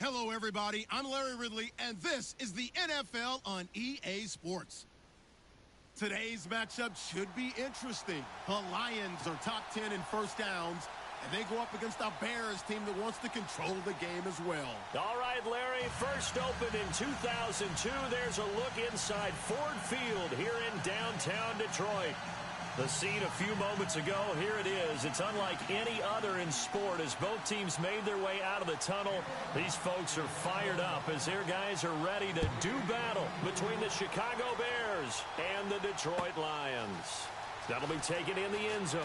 Hello, everybody. I'm Larry Ridley, and this is the NFL on EA Sports. Today's matchup should be interesting. The Lions are top 10 in first downs, and they go up against a Bears team that wants to control the game as well. All right, Larry, first opened in 2002. There's a look inside Ford Field here in downtown Detroit. The scene a few moments ago, here it is. It's unlike any other in sport as both teams made their way out of the tunnel. These folks are fired up as their guys are ready to do battle between the Chicago Bears and the Detroit Lions. That'll be taken in the end zone.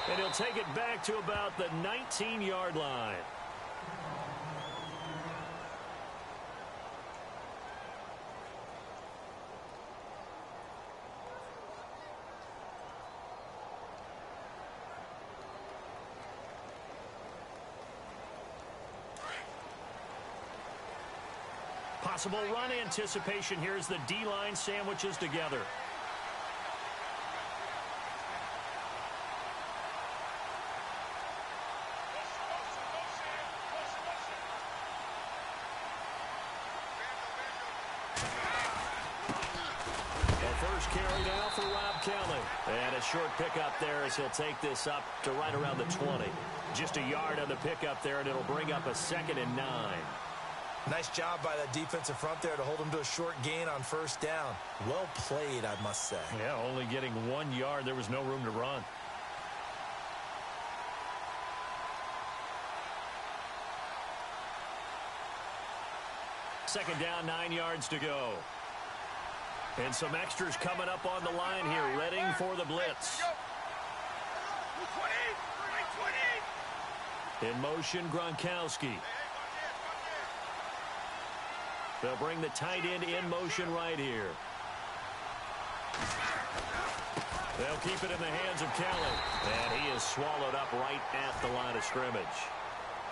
And he'll take it back to about the 19-yard line. Possible run anticipation here as the D-line sandwiches together. First carry now for Rob Kelly. And a short pickup there as he'll take this up to right around the 20. Just a yard on the pickup there, and it'll bring up a 2nd and 9. Nice job by that defensive front there to hold him to a short gain on first down. Well played, I must say. Yeah, only getting 1 yard. There was no room to run. Second down, 9 yards to go. And some extras coming up on the line here, readying for the blitz. In motion, Gronkowski. They'll bring the tight end in motion right here. They'll keep it in the hands of Kelly. And he is swallowed up right at the line of scrimmage.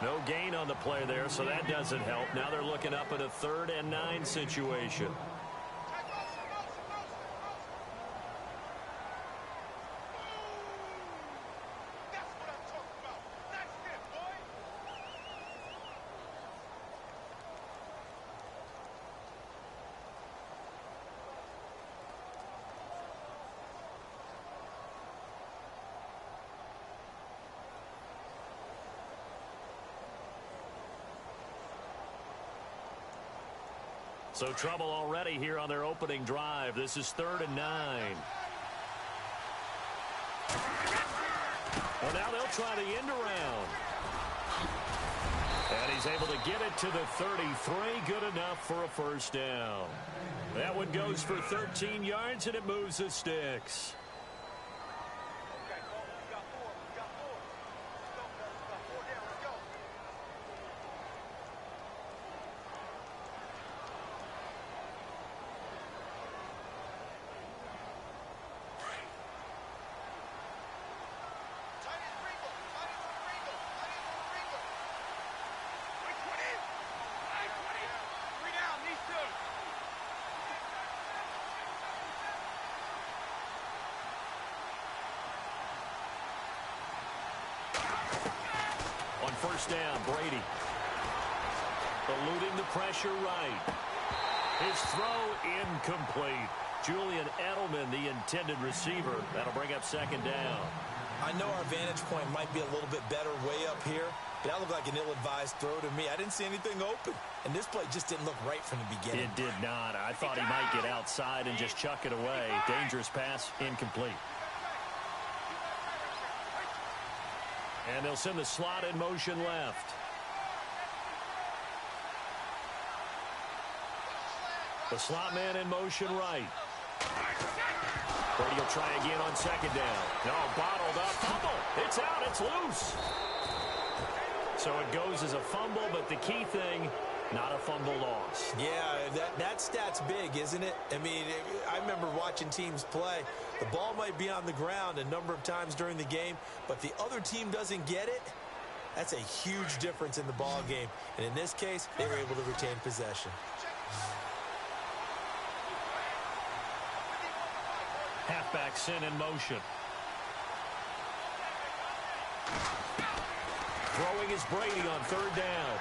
No gain on the play there, so that doesn't help. Now they're looking up at a 3rd and 9 situation. So trouble already here on their opening drive. This is 3rd and 9. Well, now they'll try the end around. And he's able to get it to the 33. Good enough for a first down. That one goes for 13 yards, and it moves the sticks. First down, Brady. Eluding the pressure right. His throw incomplete. Julian Edelman, the intended receiver. That'll bring up 2nd down. I know our vantage point might be a little bit better way up here, but that looked like an ill-advised throw to me. I didn't see anything open, and this play just didn't look right from the beginning. It did not. I thought he might get outside and just chuck it away. Dangerous pass, incomplete. And they'll send the slot in motion left. The slot man in motion right. Brady will try again on 2nd down. No, bottled up. Fumble. It's out. It's loose. So it goes as a fumble, but the key thing, not a fumble loss. Yeah, that stat's big, isn't it? I mean, I remember watching teams play. The ball might be on the ground a number of times during the game, but the other team doesn't get it. That's a huge difference in the ball game. And in this case, they were able to retain possession. Halfback sent in motion. Throwing is Brady on third down.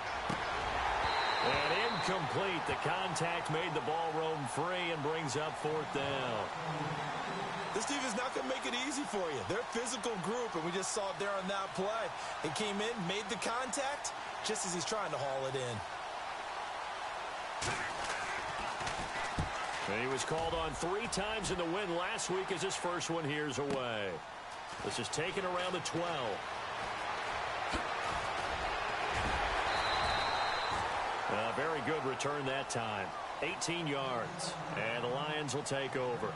And incomplete. The contact made the ball roam free and brings up fourth down. This team is not going to make it easy for you. They're a physical group, and we just saw it there on that play. It came in, made the contact, just as he's trying to haul it in. And he was called on 3 times in the win last week as his first one here's away. This is taken around the 12. A very good return that time. 18 yards. And the Lions will take over.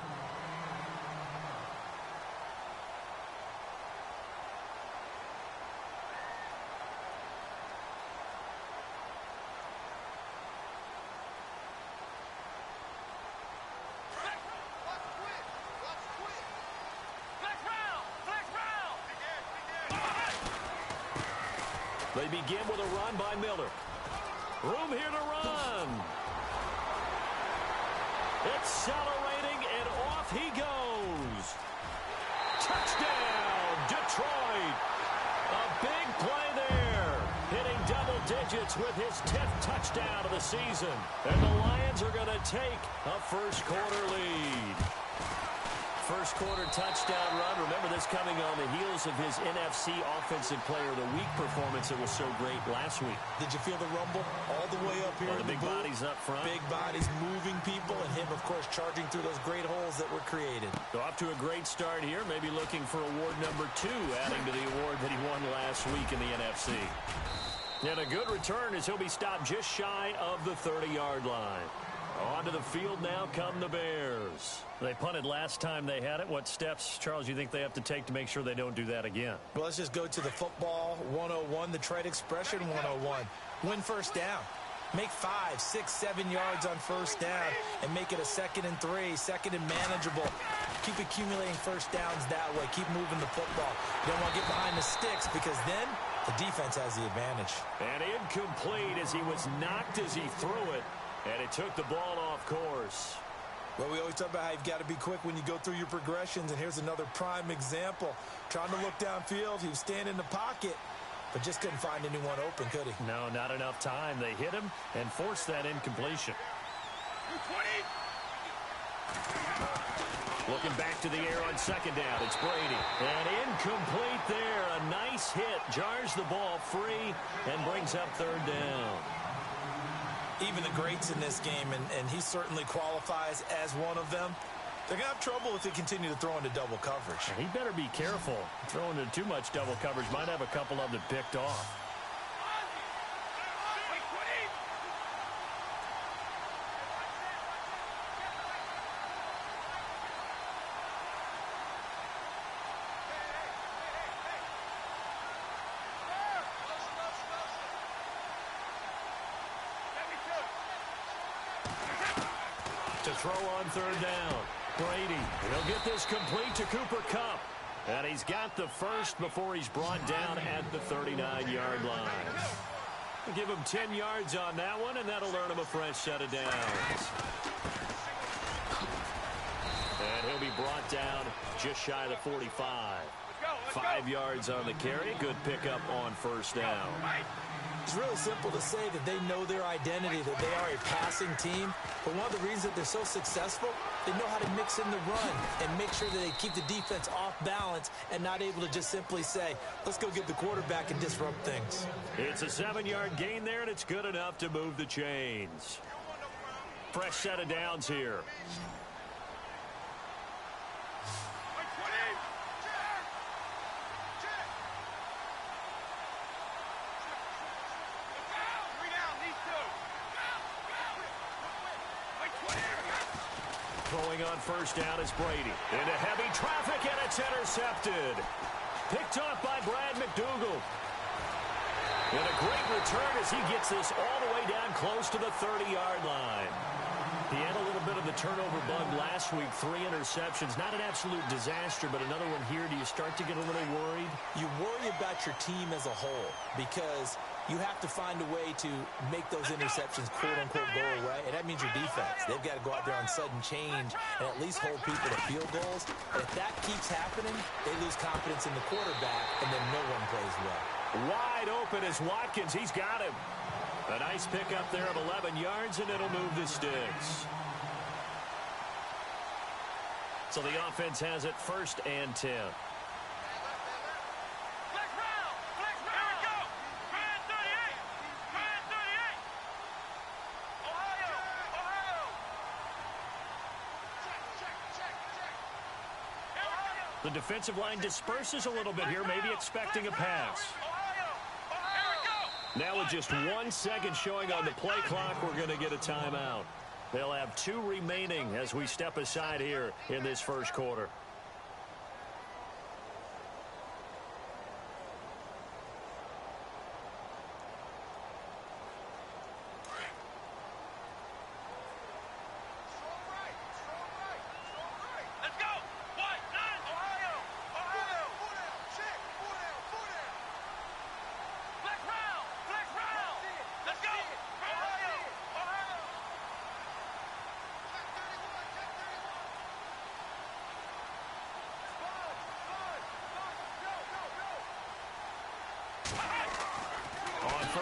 They begin with a run by Miller. Room here to run. Accelerating, and off he goes. Touchdown, Detroit. A big play there. Hitting double digits with his 10th touchdown of the season. And the Lions are going to take a first quarter lead. First quarter touchdown run. Remember this coming on the heels of his NFC Offensive Player of the Week performance that was so great last week. Did you feel the rumble all the way up here? The big bodies up front. Big bodies moving people, and him, of course, charging through those great holes that were created. So off to a great start here. Maybe looking for award number 2, adding to the award that he won last week in the NFC. And a good return as he'll be stopped just shy of the 30-yard line. Onto the field now come the Bears. They punted last time they had it. What steps, Charles, you think they have to take to make sure they don't do that again? Well, let's just go to the football 101, the trade expression 101. Win first down. Make 5, 6, 7 yards on first down and make it a 2nd and 3, 2nd and manageable. Keep accumulating first downs that way. Keep moving the football. You don't want to get behind the sticks because then the defense has the advantage. And incomplete as he was knocked as he threw it. And it took the ball off course. Well, we always talk about how you've got to be quick when you go through your progressions, and here's another prime example. Trying to look downfield, he was standing in the pocket, but just couldn't find anyone open, could he? No, not enough time. They hit him and forced that incompletion. Looking back to the air on second down, it's Brady. And incomplete there. A nice hit, jars the ball free, and brings up third down. Even the greats in this game, and he certainly qualifies as one of them, they're going to have trouble if they continue to throw into double coverage. He better be careful. Throwing into too much double coverage might have a couple of them picked off. To throw on third down. Brady, he'll get this complete to Cooper Kupp. And he's got the first before he's brought down at the 39-yard line. We'll give him 10 yards on that one, and that'll earn him a fresh set of downs. And he'll be brought down just shy of the 45. 5 yards on the carry. Good pickup on first down. It's really simple to say that they know their identity, that they are a passing team. But one of the reasons that they're so successful, they know how to mix in the run and make sure that they keep the defense off balance and not able to just simply say, let's go get the quarterback and disrupt things. It's a 7-yard gain there, and it's good enough to move the chains. Fresh set of downs here. Throwing on first down is Brady. Into heavy traffic, and it's intercepted. Picked off by Brad McDougal. And a great return as he gets this all the way down close to the 30-yard line. He had a little bit of the turnover bug last week, 3 interceptions. Not an absolute disaster, but another one here. Do you start to get a little worried? You worry about your team as a whole because you have to find a way to make those interceptions, quote-unquote, go away, and that means your defense. They've got to go out there on sudden change and at least hold people to field goals. And if that keeps happening, they lose confidence in the quarterback, and then no one plays well. Wide open is Watkins. He's got him. A nice pickup there of 11 yards, and it'll move the sticks. So the offense has it 1st and 10. The defensive line disperses a little bit here, maybe expecting a pass. Now with just 1 second showing on the play clock, we're going to get a timeout. They'll have 2 remaining as we step aside here in this first quarter.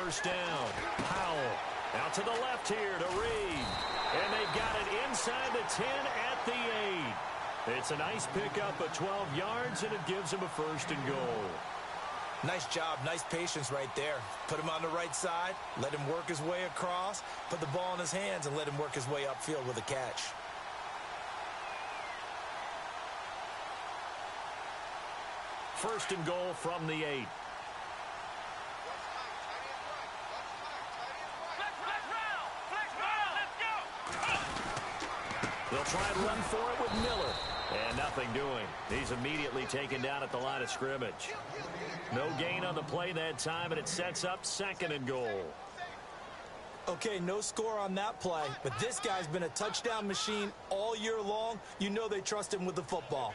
First down. Powell out to the left here to Reed. And they got it inside the 10 at the 8. It's a nice pickup of 12 yards, and it gives him a 1st and goal. Nice job. Nice patience right there. Put him on the right side. Let him work his way across. Put the ball in his hands and let him work his way upfield with a catch. First and goal from the 8. They'll try and run for it with Miller. And nothing doing. He's immediately taken down at the line of scrimmage. No gain on the play that time, and it sets up 2nd and goal. Okay, no score on that play, but this guy's been a touchdown machine all year long. You know they trust him with the football.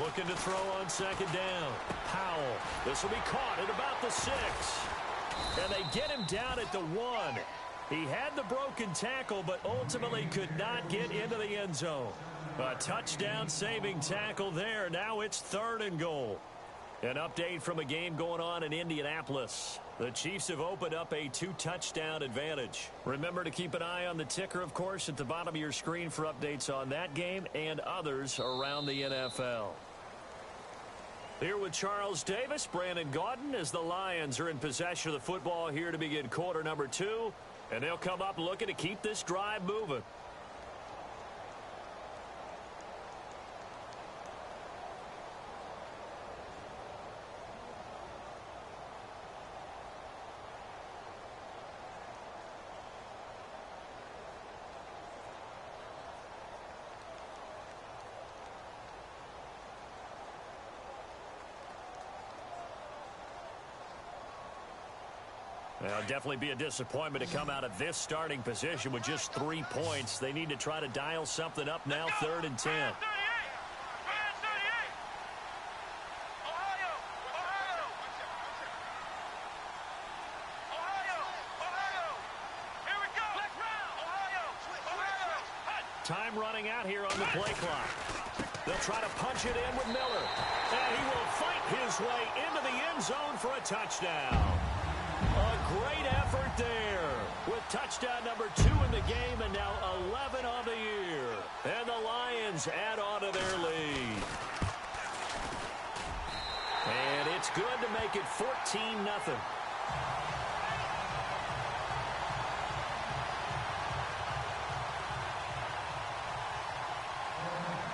Looking to throw on 2nd down. Powell. This will be caught at about the 6. And they get him down at the 1. He had the broken tackle, but ultimately could not get into the end zone. A touchdown-saving tackle there. Now it's 3rd and goal. An update from a game going on in Indianapolis. The Chiefs have opened up a 2-touchdown advantage. Remember to keep an eye on the ticker, of course, at the bottom of your screen for updates on that game and others around the NFL. Here with Charles Davis, Brandon Gaudin, as the Lions are in possession of the football here to begin quarter number 2. And they'll come up looking to keep this drive moving. It'll definitely be a disappointment to come out of this starting position with just 3 points. They need to try to dial something up now, 3rd and 10. Time running out here on the play clock. They'll try to punch it in with Miller. And he will fight his way into the end zone for a touchdown. A great effort there with touchdown number 2 in the game and now 11 on the year. And the Lions add on to their lead. And it's good to make it 14-0.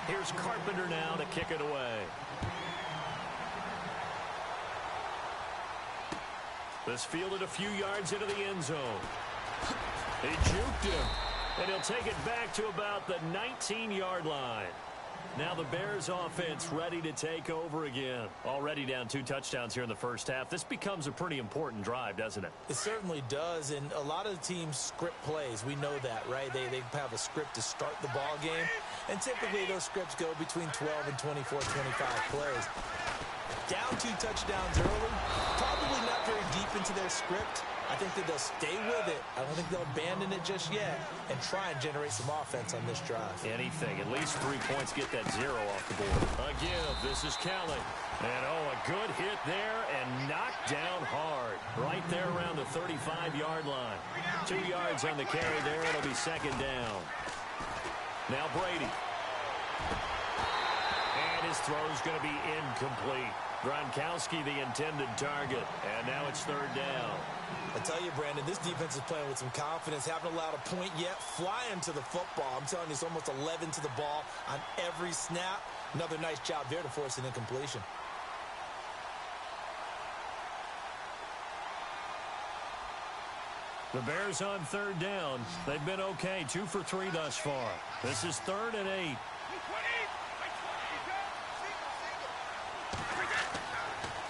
Here's Carpenter now to kick it away. This fielded a few yards into the end zone. He juked him, and he'll take it back to about the 19-yard line. Now the Bears offense ready to take over again. Already down 2 touchdowns here in the first half. This becomes a pretty important drive, doesn't it? It certainly does, and a lot of the teams script plays. We know that, right? They have a script to start the ball game, and typically those scripts go between 12 and 24, 25 plays. Down 2 touchdowns early, probably not very deep into their script. I think that they'll stay with it. I don't think they'll abandon it just yet and try and generate some offense on this drive. Anything. At least 3 points. Get that 0 off the board. Again, this is Kelly. And, a good hit there and knocked down hard. Right there around the 35-yard line. 2 yards on the carry there. It'll be second down. Now Brady. And his throw's going to be incomplete. Gronkowski the intended target. And now it's third down. I tell you, Brandon, this defense is playing with some confidence. Haven't allowed a point yet. Flying to the football. I'm telling you, it's almost 11 to the ball on every snap. Another nice job there to force an incompletion. The Bears on third down. They've been okay. 2 for 3 thus far. This is 3rd and 8.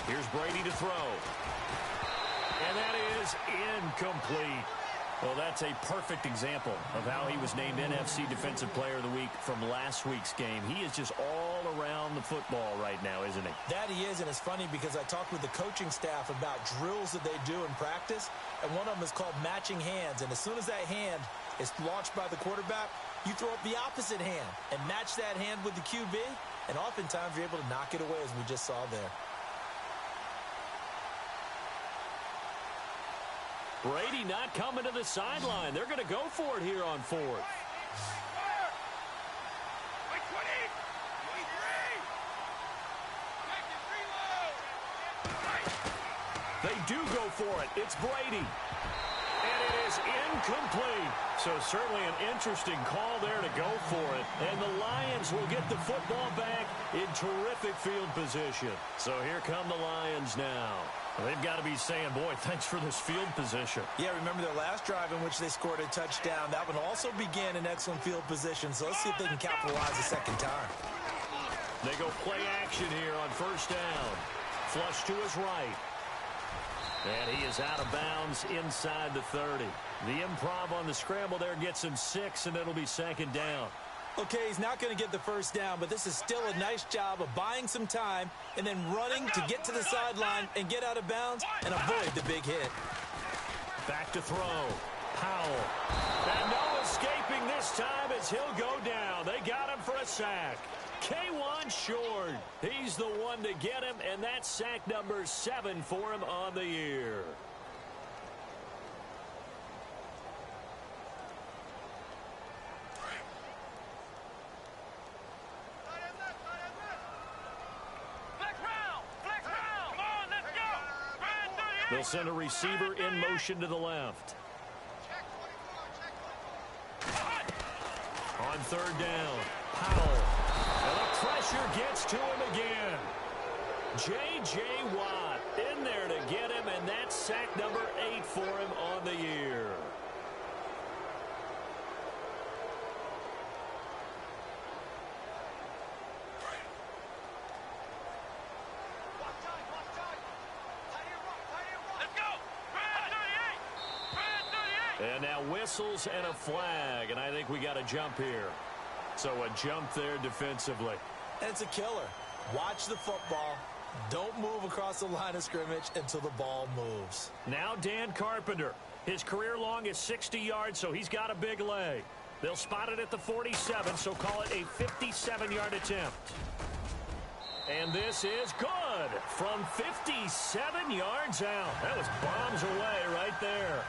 Here's Brady to throw. And that is incomplete. Well, that's a perfect example of how he was named NFC Defensive Player of the Week from last week's game. He is just all around the football right now, isn't he? That he is, and it's funny because I talked with the coaching staff about drills that they do in practice, and one of them is called matching hands. And as soon as that hand is launched by the quarterback, you throw up the opposite hand and match that hand with the QB, and oftentimes you're able to knock it away, as we just saw there. Brady not coming to the sideline. They're going to go for it here on 4th. They do go for it. It's Brady. And it is incomplete. So certainly an interesting call there to go for it. And the Lions will get the football back in terrific field position. So here come the Lions now. They've got to be saying, boy, thanks for this field position. Yeah, remember their last drive in which they scored a touchdown. That one also began in excellent field position. So let's see if they can capitalize a second time. They go play action here on first down. Flush to his right. And he is out of bounds inside the 30. The improv on the scramble there gets him 6, and it'll be second down. Okay, he's not going to get the first down, but this is still a nice job of buying some time and then running to get to the sideline and get out of bounds and avoid the big hit. Back to throw. Powell. And no escaping this time as he'll go down. They got him for a sack. K1 short. He's the one to get him, and that's sack number 7 for him on the year. They'll send a receiver in motion to the left. On third down, Powell. And the pressure gets to him again. J.J. Watt in there to get him, and that's sack number 8 for him on the year. And now whistles and a flag, and I think we got a jump here. So a jump there defensively. And it's a killer. Watch the football. Don't move across the line of scrimmage until the ball moves. Now Dan Carpenter. His career long is 60 yards, so he's got a big leg. They'll spot it at the 47, so call it a 57-yard attempt. And this is good from 57 yards out. That was bombs away right there.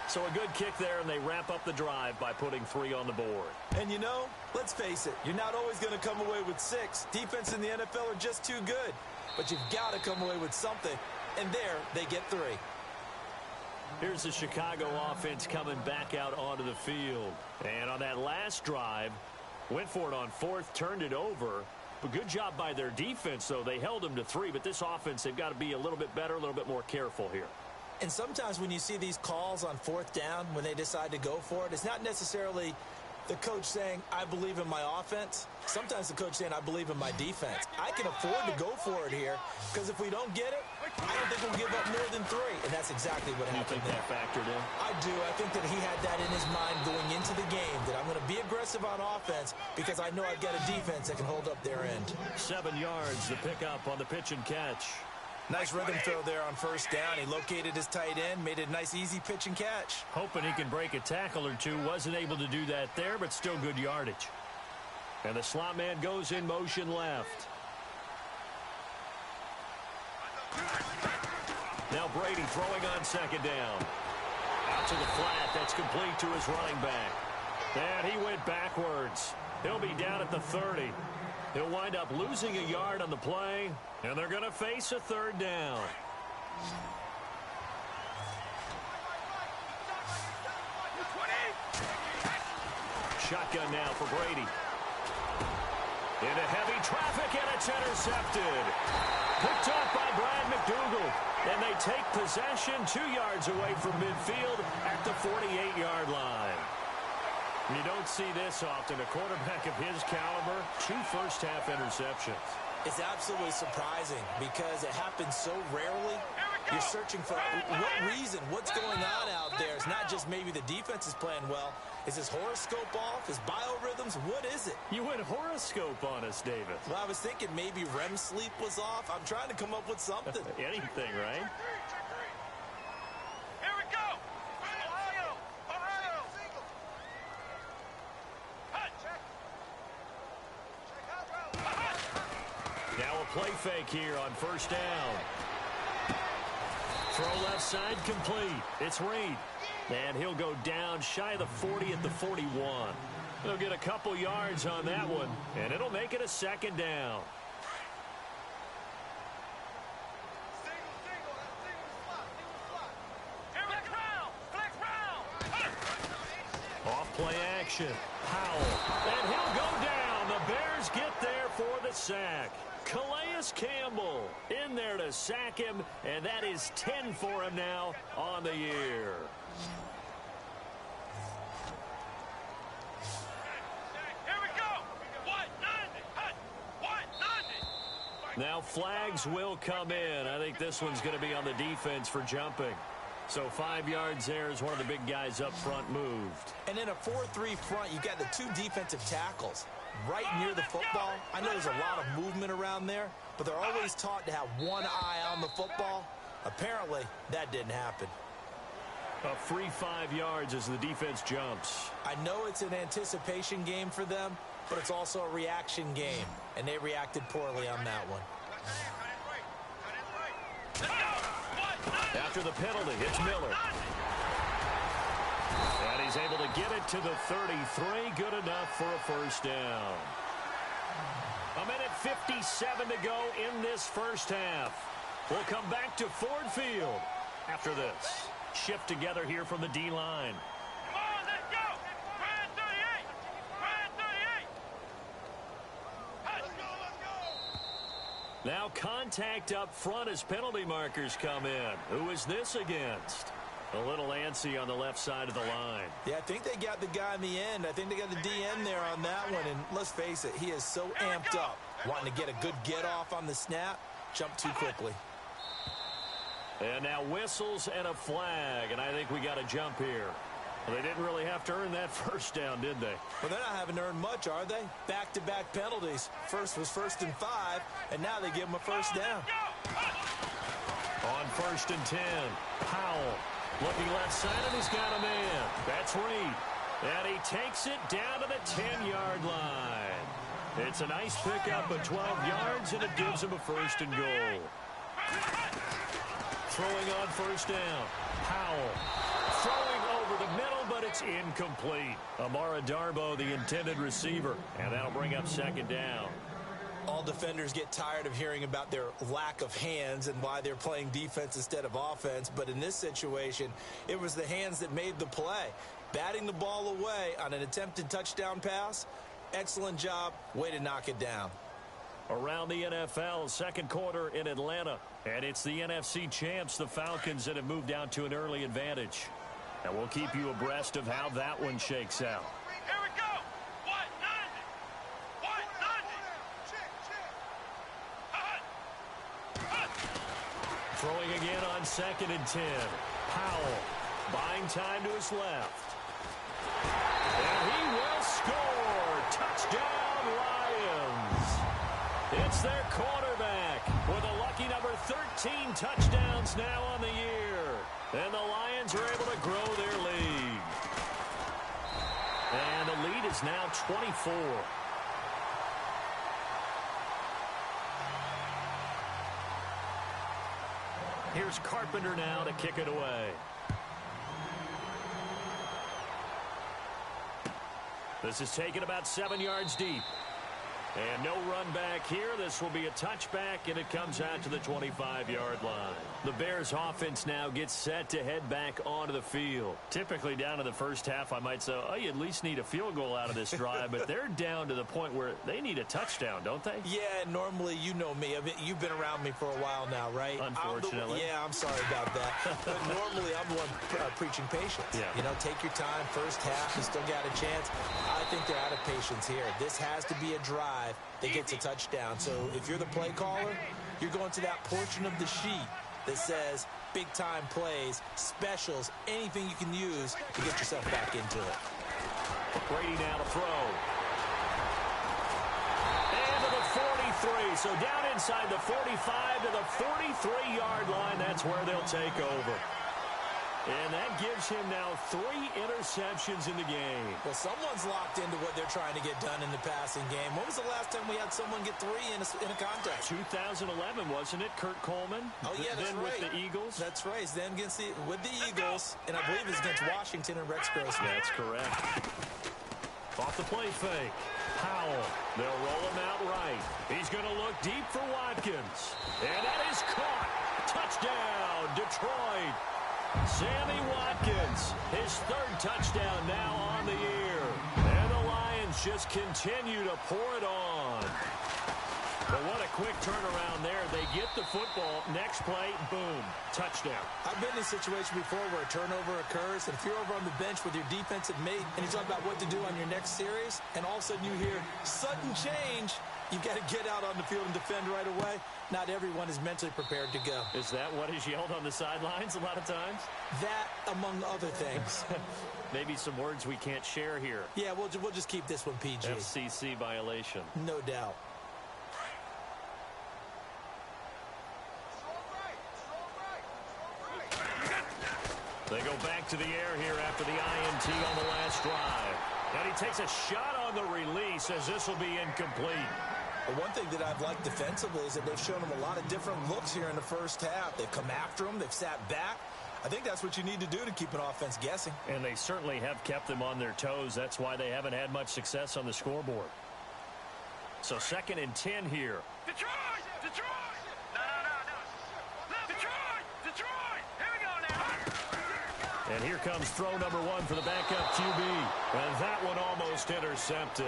So a good kick there, and they wrap up the drive by putting 3 on the board. And you know, let's face it, you're not always going to come away with 6. Defense in the NFL are just too good. But you've got to come away with something. And there, they get 3. Here's the Chicago offense coming back out onto the field. And on that last drive, went for it on 4th, turned it over. But good job by their defense, though. They held them to 3, but this offense, they've got to be a little bit better, a little bit more careful here. And sometimes when you see these calls on 4th down, when they decide to go for it, it's not necessarily the coach saying, I believe in my offense. Sometimes the coach saying, I believe in my defense. I can afford to go for it here because if we don't get it, I don't think we'll give up more than 3. And that's exactly what happened there. You think that factored in? I do. I think that he had that in his mind going into the game, that I'm going to be aggressive on offense because I know I've got a defense that can hold up their end. 7 yards, the pickup on the pitch and catch. Nice rhythm throw there on first down. He located his tight end, made it a nice, easy pitch and catch. Hoping he can break a tackle or two. Wasn't able to do that there, but still good yardage. And the slot man goes in motion left. Now Brady throwing on second down. Out to the flat. That's complete to his running back. And he went backwards. He'll be down at the 30. He'll wind up losing a yard on the play, and they're going to face a 3rd down. Shotgun now for Brady. Into heavy traffic, and it's intercepted. Picked up by Brad McDougal, and they take possession 2 yards away from midfield at the 48-yard line. You don't see this often. A quarterback of his caliber, 2 first-half interceptions. It's absolutely surprising because it happens so rarely. You're searching for what reason, what's going on out there. It's not just maybe the defense is playing well. Is his horoscope off? His biorhythms? What is it? You went horoscope on us, David. Well, I was thinking maybe REM sleep was off. I'm trying to come up with something. Anything, right? Here we go. Ohio. Now a play fake here on first down. Throw left side complete. It's Reed. And he'll go down shy of the 40 at the 41. He'll get a couple yards on that one, and it'll make it a 2nd down. Off play action. Powell. And he'll go down. The Bears get there for the sack. Calais Campbell in there to sack him, and that is 10 for him now on the year. Here we go. Now flags will come in. I think this one's going to be on the defense for jumping. So 5 yards there as one of the big guys up front moved. And in a 4-3 front, you've got the 2 defensive tackles right near the football. I know there's a lot of movement around there, but they're always taught to have one eye on the football. Apparently, that didn't happen. A free 5 yards as the defense jumps. I know it's an anticipation game for them, but it's also a reaction game, and they reacted poorly on that one. After the penalty, it's Miller. And he's able to get it to the 33. Good enough for a first down. 1:57 to go in this first half. We'll come back to Ford Field after this. Shift together here from the D-line. Come on, let's go. Brand 38. Brand 38. Let's go. Now contact up front as penalty markers come in. Who is this against? A little antsy on the left side of the line. Yeah, I think they got the guy in the end. I think they got the DN there on that one. And let's face it, he is so amped up, wanting to get a good get-off on the snap, jump too quickly. And now whistles and a flag, and I think we got a jump here. Well, they didn't really have to earn that first down, did they? Well, they're not having earned much, are they? Back-to-back penalties. First was 1st and 5, and now they give them a first down. On 1st and 10, Powell looking left side, and he's got a man. That's Reed. And he takes it down to the 10-yard line. It's a nice pickup of 12 yards, and it gives him a 1st and goal. Throwing on first down. Powell throwing over the middle, but it's incomplete. Amara Darbo, the intended receiver, and that'll bring up 2nd down. All defenders get tired of hearing about their lack of hands and why they're playing defense instead of offense, but in this situation, it was the hands that made the play. Batting the ball away on an attempted touchdown pass, excellent job, way to knock it down. Around the NFL, second quarter in Atlanta. And it's the NFC champs, the Falcons, that have moved out to an early advantage. And we'll keep you abreast of how that one shakes out. Here we go. Throwing again on 2nd and 10. Powell buying time to his left. And he will score. Touchdown, Lions. It's their quarterback with a lucky number 13 touchdowns now on the year. And the Lions are able to grow their lead. And the lead is now 24. Here's Carpenter now to kick it away. This is taken about 7 yards deep. And no run back here. This will be a touchback, and it comes out to the 25-yard line. The Bears offense now gets set to head back onto the field. Typically down to the first half, I might say, oh, you at least need a field goal out of this drive, but they're down to the point where they need a touchdown, don't they? Yeah, normally, you know me. I mean, you've been around me for a while now, right? Unfortunately. I'm sorry about that. But normally, I'm the one preaching patience. Yeah. You know, take your time. First half, you still got a chance. I think they're out of patience here. This has to be a drive that gets a touchdown. So if you're the play caller, you're going to that portion of the sheet that says big-time plays, specials, anything you can use to get yourself back into it. Brady now to throw. And to the 43. So down inside the 45 to the 43-yard line. That's where they'll take over. And that gives him now 3 interceptions in the game. Well, someone's locked into what they're trying to get done in the passing game. When was the last time we had someone get 3 in a contest? 2011, wasn't it? Kurt Coleman? Oh, yeah, that's then right. With the Eagles? That's right. Then with the Eagles, and I believe it's against Washington and Rex Grossman. That's correct. Off the play fake. Powell. They'll roll him out right. He's going to look deep for Watkins. And that is caught. Touchdown, Detroit. Sammy Watkins, his 3rd touchdown now on the year. And the Lions just continue to pour it on. But what a quick turnaround there. They get the football. Next play, boom, touchdown. I've been in a situation before where a turnover occurs, and if you're over on the bench with your defensive mate and you talk about what to do on your next series, and all of a sudden you hear sudden change, you've got to get out on the field and defend right away. Not everyone is mentally prepared to go. Is that what is yelled on the sidelines a lot of times? That, among other things. Maybe some words we can't share here. Yeah, we'll just keep this one PG. FCC violation. No doubt. They go back to the air here after the INT on the last drive. And he takes a shot on the release as this will be incomplete. But one thing that I've liked defensively is that they've shown him a lot of different looks here in the first half. They've come after him. They've sat back. I think that's what you need to do to keep an offense guessing. And they certainly have kept them on their toes. That's why they haven't had much success on the scoreboard. So 2nd and 10 here. Detroit! Detroit! No. Detroit! Detroit! Here we go now. And here comes throw number 1 for the backup QB. And that one almost intercepted.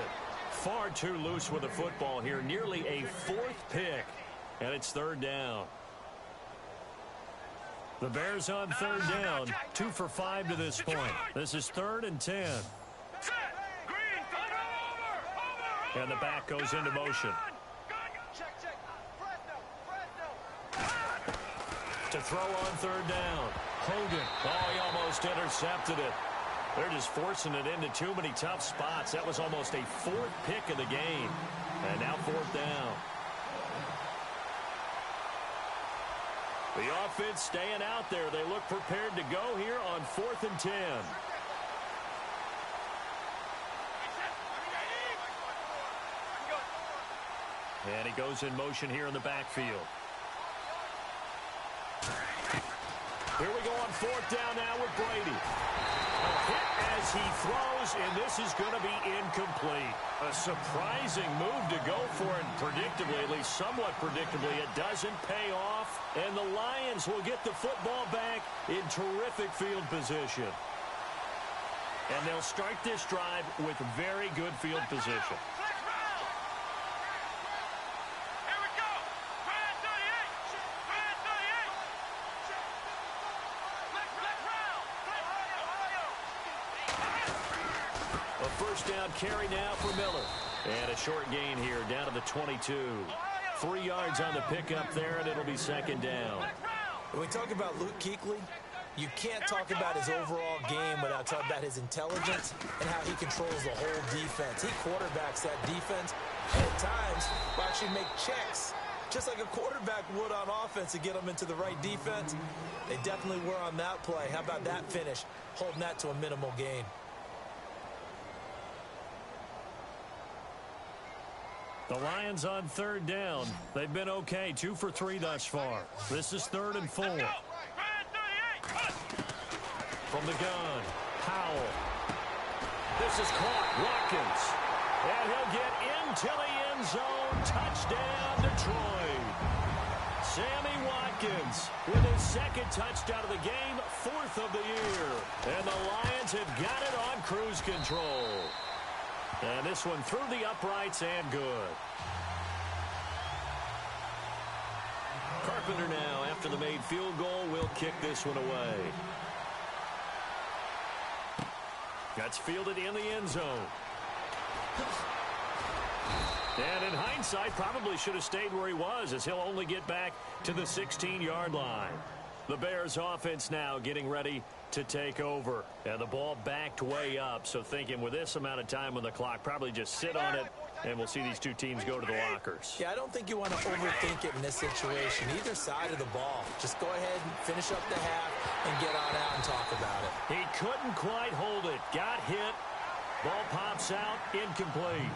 Far too loose with the football here. Nearly a 4th pick. And it's 3rd down. The Bears on 3rd down. 2 for 5 to this point. This is 3rd and 10. Set! Green! Over! And the back goes into motion. Check! Fresno! To throw on 3rd down. Hogan. Oh, he almost intercepted it. They're just forcing it into too many tough spots. That was almost a 4th pick of the game. And now 4th down. The offense staying out there. They look prepared to go here on 4th and 10. And he goes in motion here in the backfield. Here we go on 4th down now with Brady. A hit as he throws, and this is going to be incomplete. A surprising move to go for it, predictably, at least somewhat predictably. It doesn't pay off, and the Lions will get the football back in terrific field position. And they'll start this drive with very good field position. First down carry now for Miller. And a short gain here down to the 22. 3 yards on the pickup there, and it'll be 2nd down. When we talk about Luke Kuechly, you can't talk about his overall game without talking about his intelligence and how he controls the whole defense. He quarterbacks that defense, and at times will actually make checks, just like a quarterback would on offense to get them into the right defense. They definitely were on that play. How about that finish, holding that to a minimal gain? The Lions on third down. They've been okay, 2 for 3 thus far. This is 3rd and 4. From the gun, Powell. This is caught, Watkins. And he'll get into the end zone. Touchdown, Detroit. Sammy Watkins with his 2nd touchdown of the game, 4th of the year. And the Lions have got it on cruise control. And this one through the uprights and good. Carpenter now, after the made field goal, will kick this one away. That's fielded in the end zone. And in hindsight, probably should have stayed where he was, as he'll only get back to the 16-yard line. The Bears offense now getting ready to take over. And the ball backed way up, so thinking with this amount of time on the clock, probably just sit on it, and we'll see these two teams go to the lockers. Yeah, I don't think you want to overthink it in this situation. Either side of the ball. Just go ahead and finish up the half and get on out and talk about it. He couldn't quite hold it. Got hit. Ball pops out. Incomplete.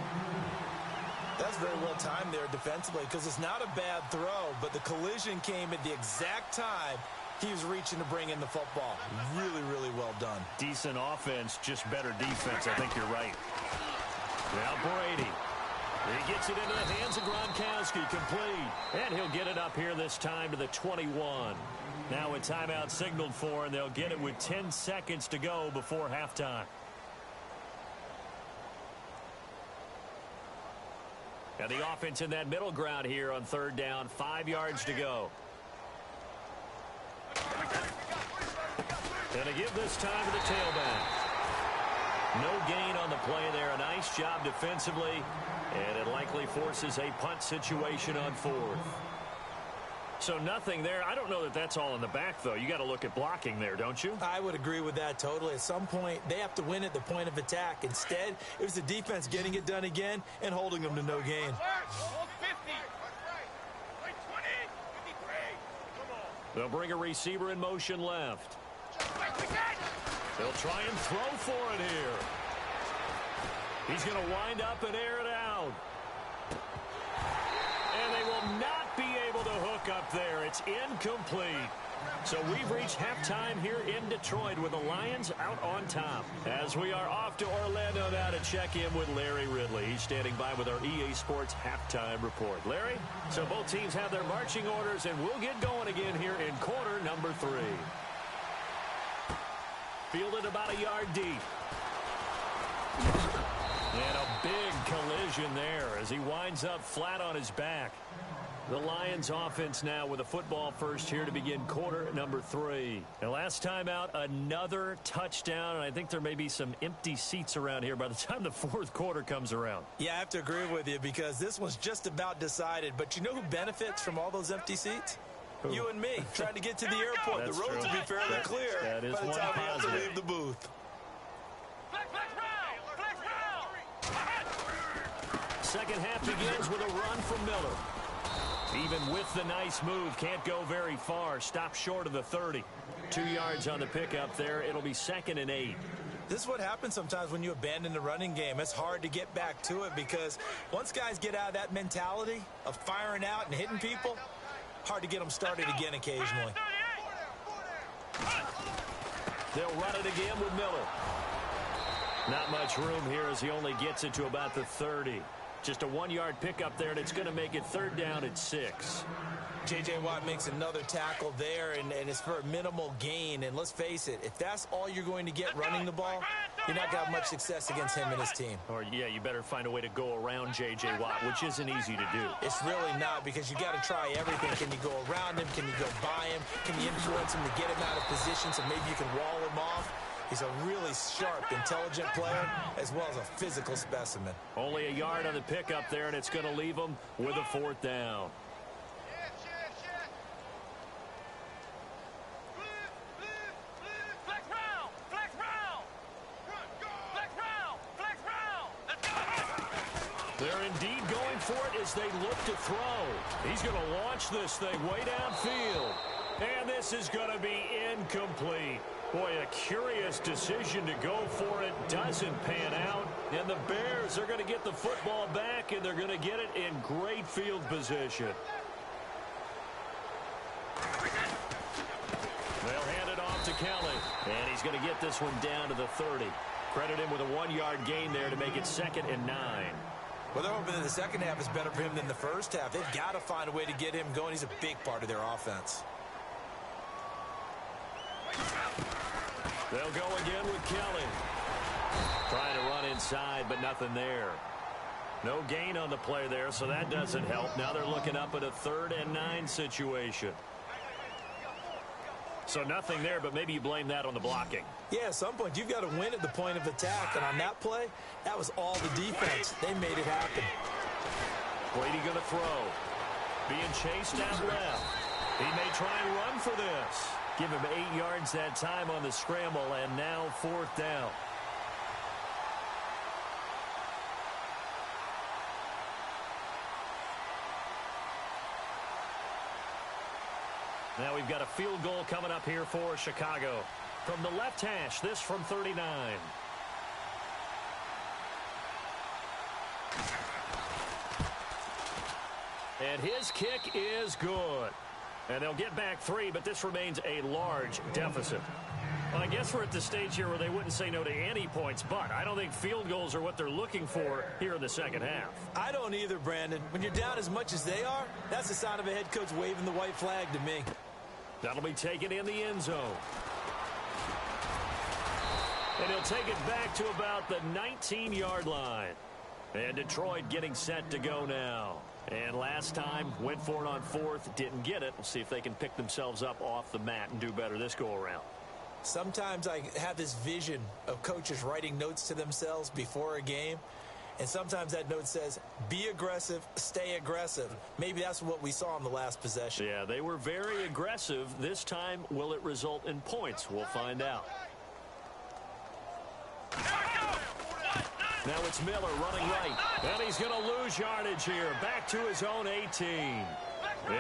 That's very well timed there defensively, because it's not a bad throw, but the collision came at the exact time he was reaching to bring in the football. Really, really well done. Decent offense, just better defense. I think you're right. Now Brady. He gets it into the hands of Gronkowski, complete. And he'll get it up here this time to the 21. Now a timeout signaled for, and they'll get it with 10 seconds to go before halftime. And the offense in that middle ground here on third down, 5 yards to go. And to give this time to the tailback. No gain on the play there. A nice job defensively. And it likely forces a punt situation on 4th. So nothing there. I don't know that that's all in the back, though. You got to look at blocking there, don't you? I would agree with that totally. At some point, they have to win at the point of attack. Instead, it was the defense getting it done again and holding them to no gain. They'll bring a receiver in motion left. They'll try and throw for it here. He's going to wind up and air it out. And they will not be able to hook up there. It's incomplete. So we've reached halftime here in Detroit with the Lions out on top. As we are off to Orlando now to check in with Larry Ridley. He's standing by with our EA Sports halftime report. Larry, so both teams have their marching orders, and we'll get going again here in quarter number 3. Fielded about a yard deep. And a big collision there as he winds up flat on his back. The Lions offense now with a football first here to begin quarter number 3. And last time out, another touchdown, and I think there may be some empty seats around here by the time the 4th quarter comes around. Yeah, I have to agree with you because this one's just about decided. But you know who benefits from all those empty seats? Who? You and me, trying to get to the airport. That's the roads true. will be fairly clear that is by the one time we have to positive. leave the booth. Second half begins with a run from Miller. Even with the nice move, can't go very far. Stop short of the 30. 2 yards on the pickup there. It'll be 2nd and 8. This is what happens sometimes when you abandon the running game. It's hard to get back to it because once guys get out of that mentality of firing out and hitting people, hard to get them started again occasionally. They'll run it again with Miller. Not much room here as he only gets it to about the 30. Just a 1-yard pickup there, and it's going to make it 3rd down at 6. J.J. Watt makes another tackle there, and it's for a minimal gain. And let's face it, if that's all you're going to get running the ball, you're not going to have much success against him and his team. Or, yeah, you better find a way to go around J.J. Watt, which isn't easy to do. It's really not because you got to try everything. Can you go around him? Can you go by him? Can you influence him to get him out of position so maybe you can wall him off? He's a really sharp, intelligent player, as well as a physical specimen. Only a yard on the pickup there, and it's going to leave him with a 4th down. They're indeed going for it as they look to throw. He's going to launch this thing way downfield. And this is going to be incomplete. Boy, a curious decision to go for it. Doesn't pan out. And the Bears are going to get the football back, and they're going to get it in great field position. They'll hand it off to Kelly. And he's going to get this one down to the 30. Credit him with a 1-yard gain there to make it 2nd and 9. Well, they're hoping that the second half is better for him than the first half. They've got to find a way to get him going. He's a big part of their offense. They'll go again with Kelly. Trying to run inside, but nothing there. No gain on the play there, so that doesn't help. Now they're looking up at a 3rd and 9 situation. So nothing there, but maybe you blame that on the blocking. Yeah, at some point, you've got to win at the point of attack. And on that play, that was all the defense. They made it happen. Brady going to throw. Being chased out left. He may try and run for this. Give him 8 yards that time on the scramble, and now 4th down. Now we've got a field goal coming up here for Chicago. From the left hash, this from 39. And his kick is good. And they'll get back 3, but this remains a large deficit. Well, I guess we're at the stage here where they wouldn't say no to any points, but I don't think field goals are what they're looking for here in the second half. I don't either, Brandon. When you're down as much as they are, that's the sign of a head coach waving the white flag to me. That'll be taken in the end zone. And he'll take it back to about the 19-yard line. And Detroit getting set to go now. And last time, went for it on 4th, didn't get it. We'll see if they can pick themselves up off the mat and do better this go-around. Sometimes I have this vision of coaches writing notes to themselves before a game. And sometimes that note says, be aggressive, stay aggressive. Maybe that's what we saw in the last possession. Yeah, they were very aggressive. This time, will it result in points? We'll find out. Now it's Miller running right. And he's going to lose yardage here. Back to his own 18.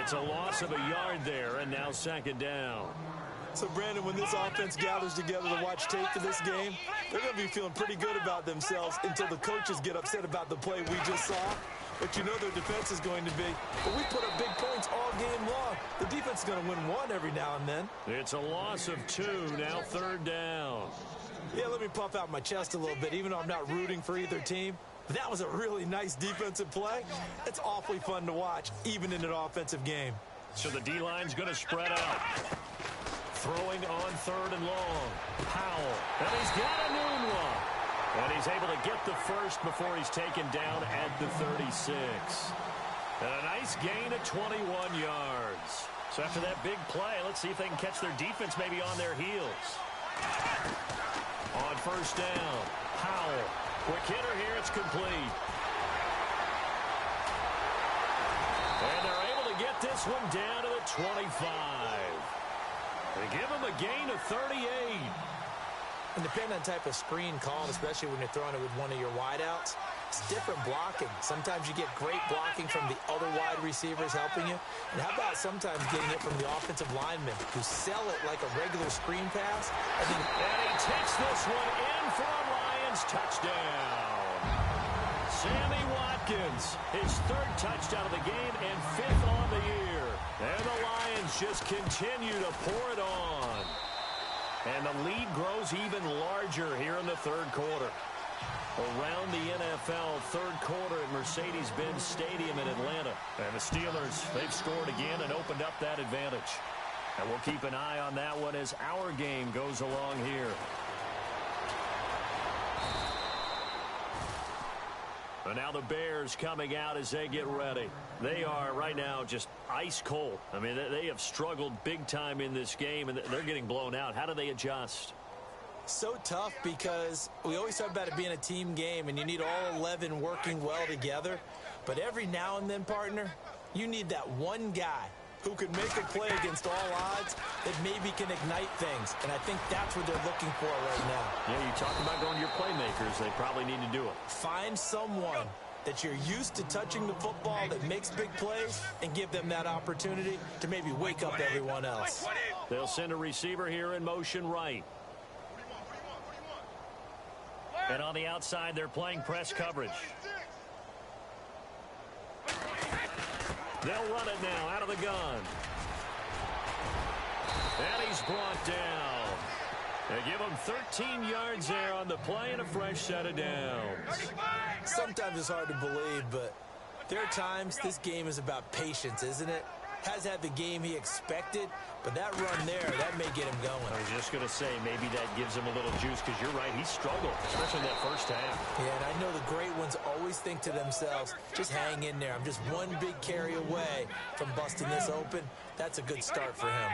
It's a loss of a yard there, and now 2nd down. So, Brandon, when this offense gathers together to watch tape for this game, they're going to be feeling pretty good about themselves until the coaches get upset about the play we just saw. But you know their defense is going to be, but we put up big points all game long. The defense is going to win one every now and then. It's a loss of 2, now 3rd down. Yeah, let me puff out my chest a little bit, even though I'm not rooting for either team. But that was a really nice defensive play. It's awfully fun to watch, even in an offensive game. So the D-line's going to spread out. Throwing on 3rd and long. Powell. And he's got a noon one. And he's able to get the first before he's taken down at the 36. And a nice gain of 21 yards. So after that big play, let's see if they can catch their defense maybe on their heels. On 1st down, Powell. Quick hitter here, it's complete. And they're able to get this one down to the 25. They give him a gain of 38. And depending on the type of screen called, especially when you're throwing it with one of your wideouts, it's different blocking. Sometimes you get great blocking from the other wide receivers helping you. And how about sometimes getting it from the offensive linemen who sell it like a regular screen pass? And he takes this one in for a Lions touchdown. Sammy Watkins, his 3rd touchdown of the game and 5th on the year. And the Lions just continue to pour it on. And the lead grows even larger here in the 3rd quarter. Around the NFL, 3rd quarter at Mercedes-Benz Stadium in Atlanta. And the Steelers, they've scored again and opened up that advantage. And we'll keep an eye on that one as our game goes along here. And now the Bears coming out as they get ready. They are right now just ice cold. I mean, they have struggled big time in this game, and they're getting blown out. How do they adjust? So tough because we always talk about it being a team game, and you need all 11 working well together. But every now and then, partner, you need that one guy who can make a play against all odds that maybe can ignite things. And I think that's what they're looking for right now. Yeah, you talk about going to your playmakers. They probably need to do it. Find someone that you're used to touching the football that makes big plays and give them that opportunity to maybe wake up everyone else. They'll send a receiver here in motion right. And on the outside, they're playing press coverage. They'll run it now out of the gun. And he's brought down. They give him 13 yards there on the play and a fresh set of downs. Sometimes it's hard to believe, but there are times this game is about patience, isn't it? Has had the game he expected, but that run there, that may get him going. I was just going to say, maybe that gives him a little juice, because you're right, he struggled, especially in that first half. Yeah, and I know the great ones always think to themselves, just hang in there. I'm just one big carry away from busting this open. That's a good start for him.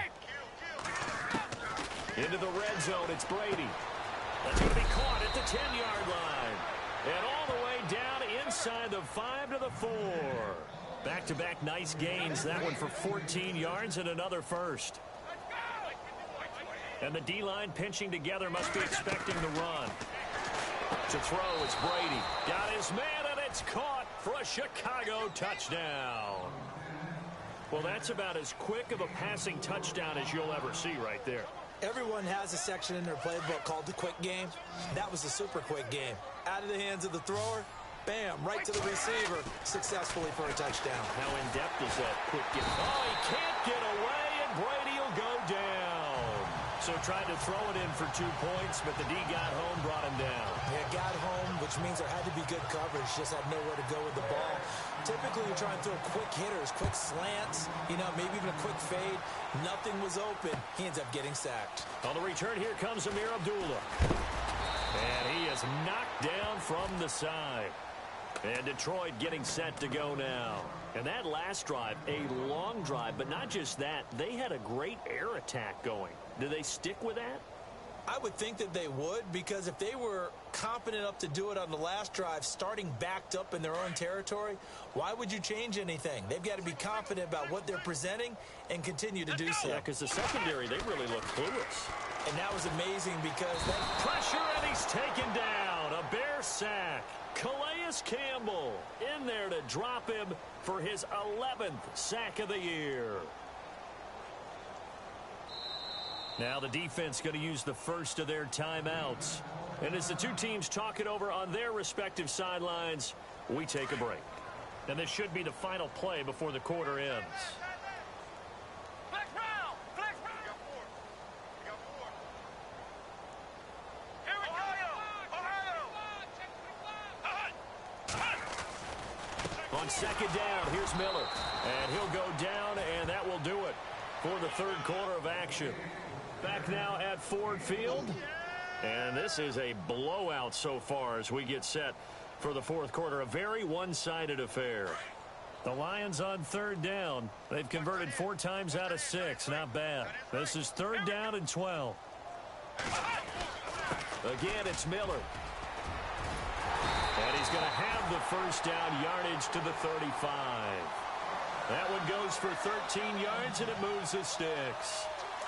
Into the red zone, it's Brady. That's going to be caught at the 10-yard line. And all the way down inside the 5 to the 4. Back-to-back nice gains. That one for 14 yards and another first. And the D-line pinching together, must be expecting the run. To throw, it's Brady. Got his man, and it's caught for a Chicago touchdown. Well, that's about as quick of a passing touchdown as you'll ever see right there. Everyone has a section in their playbook called the quick game. That was a super quick game. Out of the hands of the thrower, bam, right to the receiver, successfully for a touchdown. How in-depth is that quick game? Oh, he can't get away, and Brady will go down. So tried to throw it in for 2 points, but the D got home, brought him down. Yeah, got home, which means there had to be good coverage, just had nowhere to go with the ball. Typically, you're trying to throw quick hitters, quick slants, maybe even a quick fade. Nothing was open. He ends up getting sacked. On the return, here comes Amir Abdullah. And he is knocked down from the side. And Detroit getting set to go now. And that last drive, a long drive, but not just that. They had a great air attack going. Do they stick with that? I would think that they would, because if they were confident enough to do it on the last drive, starting backed up in their own territory, why would you change anything? They've got to be confident about what they're presenting and continue to do so. Yeah, because the secondary, they really look clueless. And that was amazing because that pressure, and he's taken down. A Bear sack. Calais Campbell in there to drop him for his 11th sack of the year. Now the defense going to use the first of their timeouts. And as the two teams talk it over on their respective sidelines, we take a break. And this should be the final play before the quarter ends. Flex round! Flex round! Here we go! Ohio! On second down, here's Miller. And he'll go down, and that will do it for the third quarter of action. Back now at Ford Field. And this is a blowout so far as we get set for the fourth quarter. A very one-sided affair. The Lions on third down. They've converted 4 times out of 6. Not bad. This is third down and 12. Again, it's Miller. And he's going to have the first down, yardage to the 35. That one goes for 13 yards, and it moves the sticks.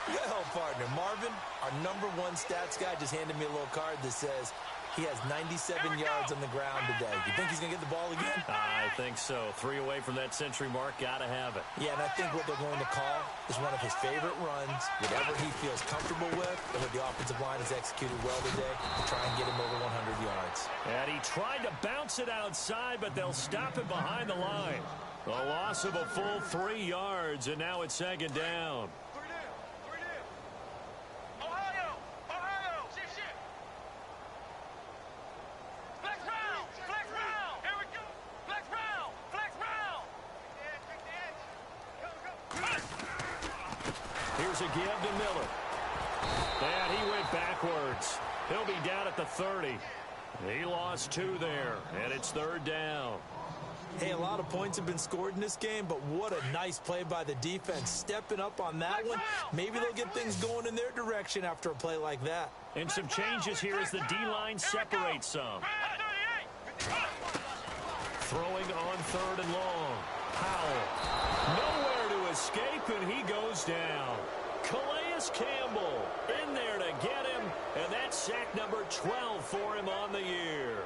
Well, partner, Marvin, our #1 stats guy, just handed me a little card that says he has 97 yards on the ground today. You think he's going to get the ball again? I think so. 3 away from that century mark. Got to have it. Yeah, and I think what they're going to call is one of his favorite runs, whatever he feels comfortable with, and what the offensive line has executed well today, to try and get him over 100 yards. And he tried to bounce it outside, but they'll stop it behind the line. A loss of a full 3 yards, and now it's second down. Here's a give to Miller. And he went backwards. He'll be down at the 30. He lost 2 there, and it's third down. Hey, a lot of points have been scored in this game, but what a nice play by the defense. Stepping up on that one. Maybe they'll get things going in their direction after a play like that. And some changes here as the D-line separates some. Throwing on third and long. Powell. Nowhere to escape, and he goes down. Calais Campbell in there to get him, and that's sack number 12 for him on the year.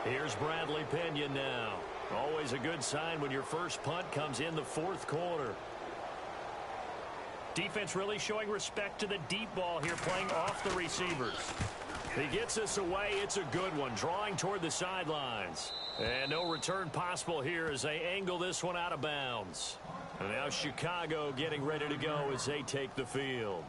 Here's Bradley Pinion now. Always a good sign when your first punt comes in the fourth quarter. Defense really showing respect to the deep ball here, playing off the receivers. He gets this away. It's a good one, drawing toward the sidelines. And no return possible here as they angle this one out of bounds. And now Chicago getting ready to go as they take the field.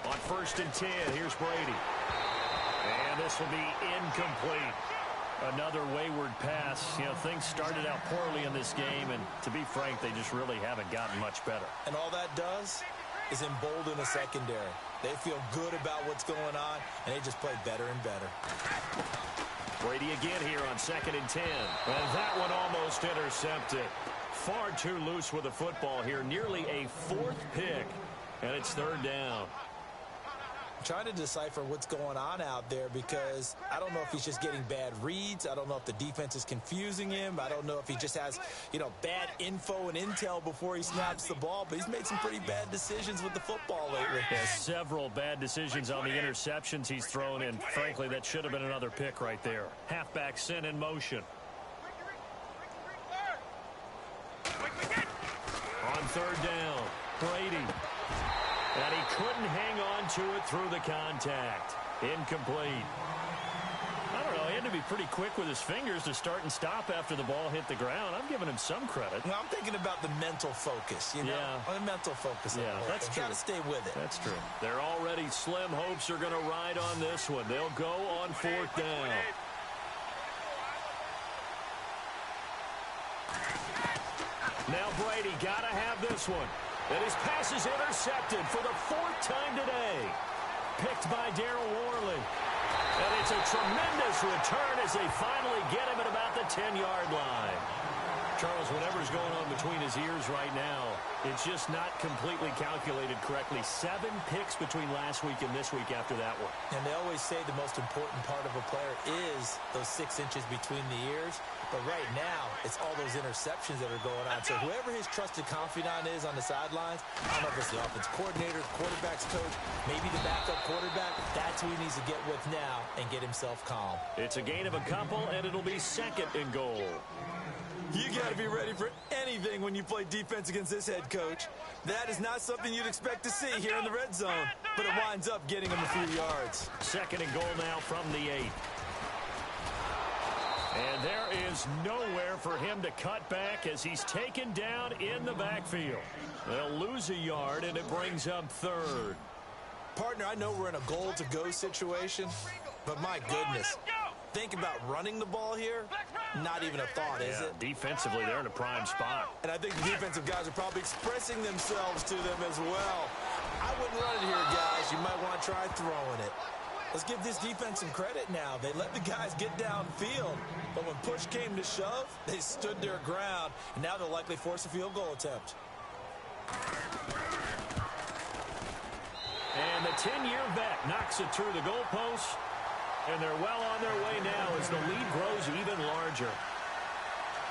On 1st and 10, here's Brady. And this will be incomplete. Another wayward pass. You know, things started out poorly in this game, and to be frank, they just really haven't gotten much better. And all that does is embolden the secondary. They feel good about what's going on, and they just play better and better. Brady again here on 2nd and 10. And that one almost intercepted. Far too loose with the football here. Nearly a 4th pick, and it's 3rd down. I'm trying to decipher what's going on out there because I don't know if he's just getting bad reads. I don't know if the defense is confusing him. I don't know if he just has, bad info and intel before he snaps the ball. But he's made some pretty bad decisions with the football lately. Yeah, several bad decisions on the interceptions he's thrown, and frankly, that should have been another pick right there. Halfback sent in motion. On 3rd down, Brady. And he couldn't hang on to it through the contact. Incomplete. I don't know. He had to be pretty quick with his fingers to start and stop after the ball hit the ground. I'm giving him some credit. Well, I'm thinking about the mental focus, Yeah. The mental focus. Yeah, that's true. Got to stay with it. That's true. Their already slim hopes are going to ride on this one. They'll go on 4th down. Now Brady got to have this one. And his pass is intercepted for the 4th time today. Picked by Darryl Worley. And it's a tremendous return as they finally get him at about the 10-yard line. Charles, whatever's going on between his ears right now, it's just not completely calculated correctly. 7 picks between last week and this week after that one. And they always say the most important part of a player is those 6 inches between the ears. But right now, it's all those interceptions that are going on. So whoever his trusted confidant is on the sidelines, I don't know if it's the offense coordinator, quarterback's coach, maybe the backup quarterback, that's who he needs to get with now and get himself calm. It's a gain of a couple, and it'll be 2nd and goal. You got to be ready for anything when you play defense against this head coach. That is not something you'd expect to see here in the red zone, but it winds up getting him a few yards. 2nd and goal now from the 8. And there is nowhere for him to cut back as he's taken down in the backfield. They'll lose a yard, and it brings up 3rd. Partner, I know we're in a goal-to-go situation, but my goodness. Think about running the ball here. Not even a thought, is it? Defensively, they're in a prime spot. And I think the defensive guys are probably expressing themselves to them as well. I wouldn't run it here, guys. You might want to try throwing it. Let's give this defense some credit now. They let the guys get downfield, but when push came to shove, they stood their ground, and now they'll likely force a field goal attempt. And the 10-year vet knocks it through the goalpost. And they're well on their way now as the lead grows even larger.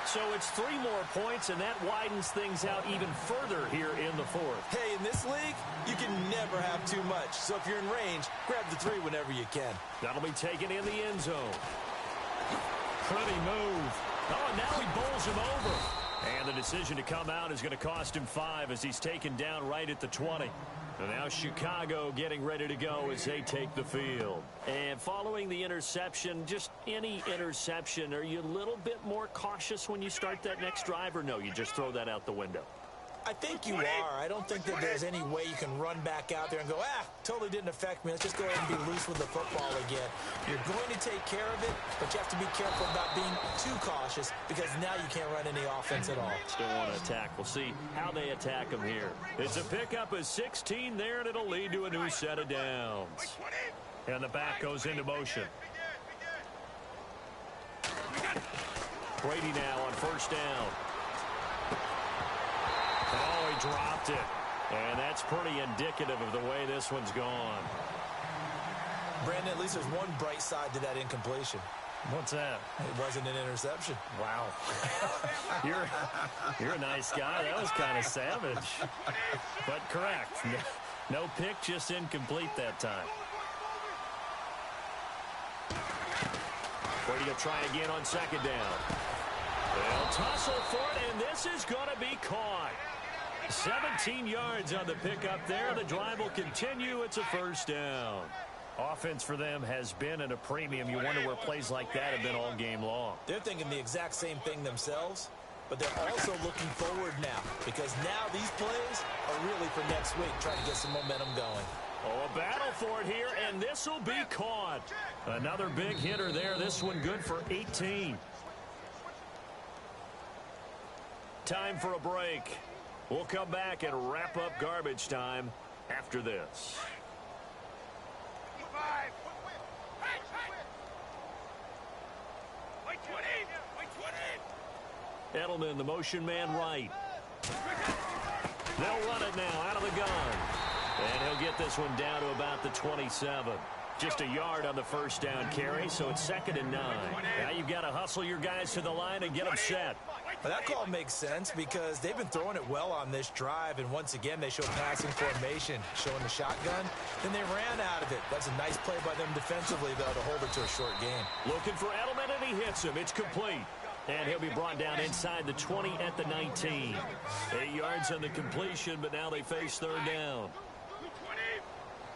So it's 3 more points, and that widens things out even further here in the 4th. Hey, in this league, you can never have too much. So if you're in range, grab the 3 whenever you can. That'll be taken in the end zone. Pretty move. Oh, and now he bowls him over. And the decision to come out is going to cost him 5 as he's taken down right at the 20. And now Chicago getting ready to go as they take the field. And following the interception, just any interception, are you a little bit more cautious when you start that next drive, or no, you just throw that out the window? I think you are. I don't think that there's any way you can run back out there and go, totally didn't affect me. Let's just go ahead and be loose with the football again. You're going to take care of it, but you have to be careful about being too cautious because now you can't run any offense at all. Still want to attack. We'll see how they attack them here. It's a pickup of 16 there, and it'll lead to a new set of downs. And the back goes into motion. Brady now on 1st down. Oh, he dropped it. And that's pretty indicative of the way this one's gone. Brandon, at least there's one bright side to that incompletion. What's that? It wasn't an interception. Wow. You're a nice guy. That was kind of savage. But correct. No pick, just incomplete that time. Ready to try again on second down. They'll tussle for it, and this is going to be caught. 17 yards on the pickup there. The drive will continue. It's a first down. Offense for them has been at a premium. You wonder where plays like that have been all game long. They're thinking the exact same thing themselves, but they're also looking forward now because now these plays are really for next week, trying to get some momentum going. Oh, a battle for it here, and this will be caught. Another big hitter there. This one good for 18. Time for a break. We'll come back and wrap up garbage time after this. Edelman, the motion man right. They'll run it now out of the gun. And he'll get this one down to about the 27. Just a yard on the first down carry, so it's 2nd and 9. Now you've got to hustle your guys to the line and get them set. Well, that call makes sense because they've been throwing it well on this drive, and once again they show passing formation, showing the shotgun. Then they ran out of it. That's a nice play by them defensively, though, to hold it to a short game. Looking for Edelman, and he hits him. It's complete. And he'll be brought down inside the 20 at the 19. 8 yards on the completion, but now they face third down.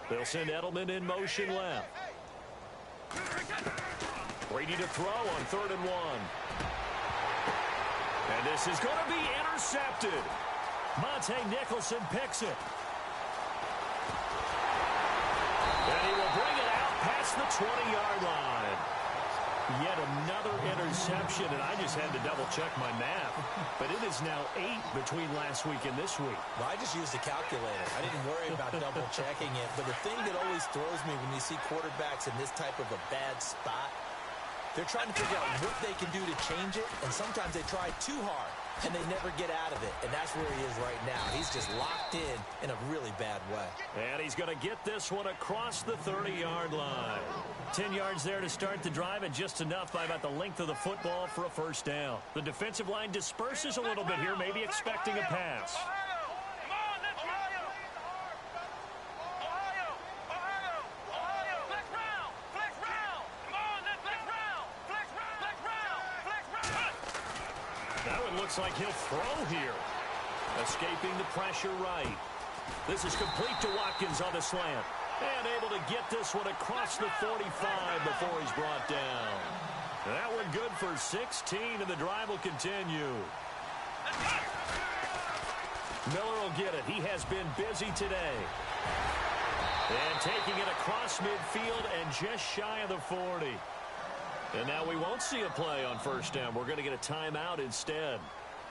They'll send Edelman in motion left. Brady to throw on 3rd and 1. And this is going to be intercepted. Monte Nicholson picks it. And he will bring it out past the 20-yard line. Yet another interception, and I just had to double-check my math. But it is now 8 between last week and this week. Well, I just used a calculator. I didn't worry about double-checking it. But the thing that always throws me when you see quarterbacks in this type of a bad spot, they're trying to figure out what they can do to change it, and sometimes they try too hard, and they never get out of it. And that's where he is right now. He's just locked in a really bad way. And he's going to get this one across the 30-yard line. 10 yards there to start the drive, and just enough by about the length of the football for a first down. The defensive line disperses a little bit here, maybe expecting a pass. Looks like he'll throw here. Escaping the pressure right. This is complete to Watkins on the slant. And able to get this one across the 45 before he's brought down. That one good for 16, and the drive will continue. Miller will get it. He has been busy today. And taking it across midfield and just shy of the 40. And now we won't see a play on first down. We're going to get a timeout instead.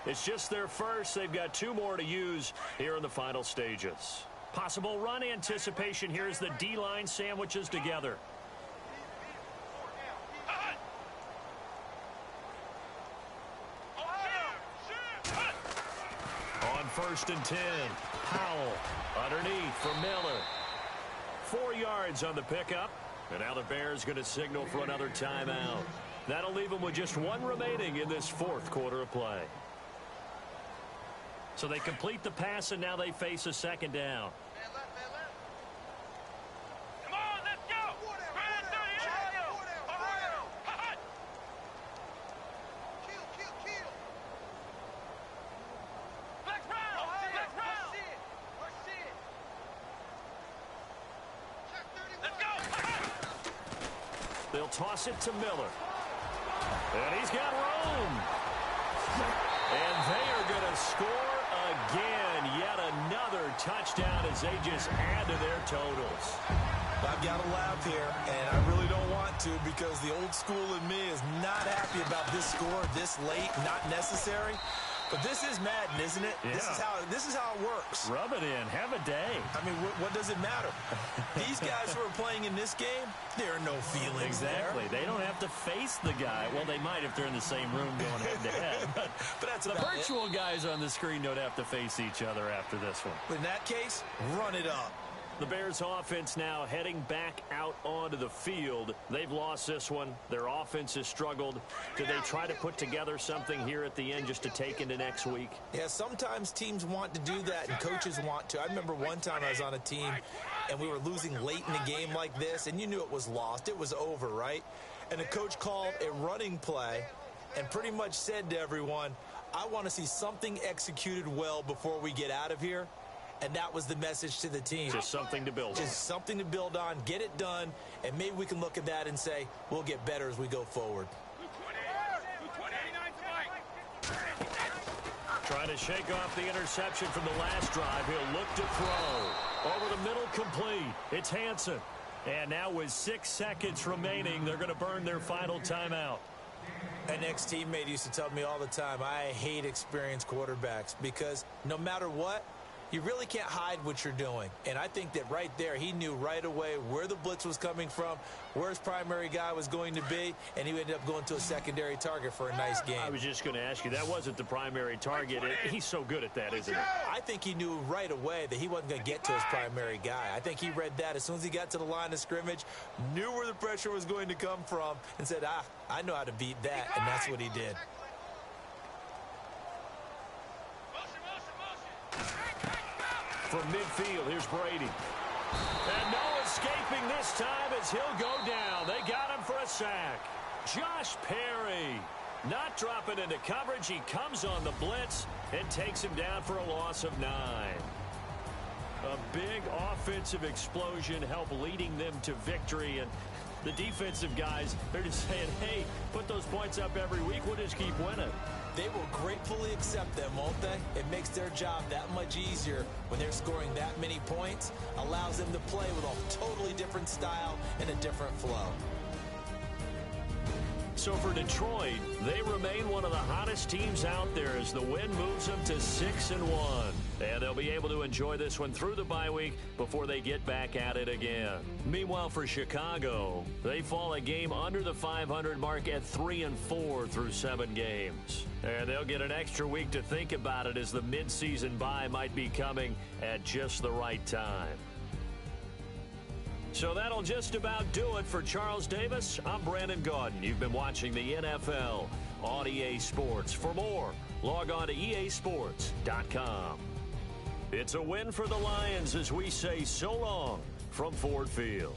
It's just their first. They've got 2 more to use here in the final stages. Possible run anticipation here as the D-line sandwiches together. On 1st and 10, Powell underneath for Miller. 4 yards on the pickup. And now the Bears going to signal for another timeout. That'll leave them with just 1 remaining in this 4th quarter of play. So they complete the pass, and now they face a 2nd down. Come on, let's go! They'll toss it to Miller. And he's got room. And they are going to score again. Yet another touchdown as they just add to their totals. I've got to laugh here, and I really don't want to because the old school in me is not happy about this score this late, not necessary. But this is Madden, isn't it? Yeah. This is how it works. Rub it in. Have a day. I mean, what does it matter? These guys who are playing in this game, there are no feelings Exactly. there. They don't have to face the guy. Well, they might if they're in the same room going head-to-head. But that's the about virtual guys on the screen don't have to face each other after this one. But in that case, run it up. The Bears offense now heading back out onto the field. They've lost this one. Their offense has struggled. Do they try to put together something here at the end just to take into next week? Yeah, sometimes teams want to do that and coaches want to. I remember one time I was on a team and we were losing late in the game like this, and you knew it was lost. It was over, right? And the coach called a running play and pretty much said to everyone, I want to see something executed well before we get out of here. And that was the message to the team. Just something to build on. Just something to build on, get it done, and maybe we can look at that and say, we'll get better as we go forward. Trying to shake off the interception from the last drive. He'll look to throw. Over the middle, complete. It's Hansen. And now with 6 seconds remaining, they're going to burn their final timeout. An ex-teammate used to tell me all the time, I hate experienced quarterbacks because no matter what, you really can't hide what you're doing. And I think that right there, he knew right away where the blitz was coming from, where his primary guy was going to be, and he ended up going to a secondary target for a nice game. I was just going to ask you, that wasn't the primary target. He's so good at that, isn't he? I think he knew right away that he wasn't going to get to his primary guy. I think he read that as soon as he got to the line of scrimmage, knew where the pressure was going to come from, and said, I know how to beat that, and that's what he did. From midfield, here's Brady. And no escaping this time as he'll go down. They got him for a sack. Josh Perry not dropping into coverage. He comes on the blitz and takes him down for a loss of 9. A big offensive explosion helped leading them to victory. And the defensive guys, they're just saying, hey, put those points up every week. We'll just keep winning. They will gratefully accept them, won't they? It makes their job that much easier when they're scoring that many points. Allows them to play with a totally different style and a different flow. So for Detroit, they remain one of the hottest teams out there as the win moves them to 6-1. And they'll be able to enjoy this one through the bye week before they get back at it again. Meanwhile, for Chicago, they fall a game under the 500 mark at 3-4 through 7 games. And they'll get an extra week to think about it as the midseason bye might be coming at just the right time. So that'll just about do it for Charles Davis. I'm Brandon Gaudin. You've been watching the NFL on EA Sports. For more, log on to easports.com. It's a win for the Lions as we say so long from Ford Field.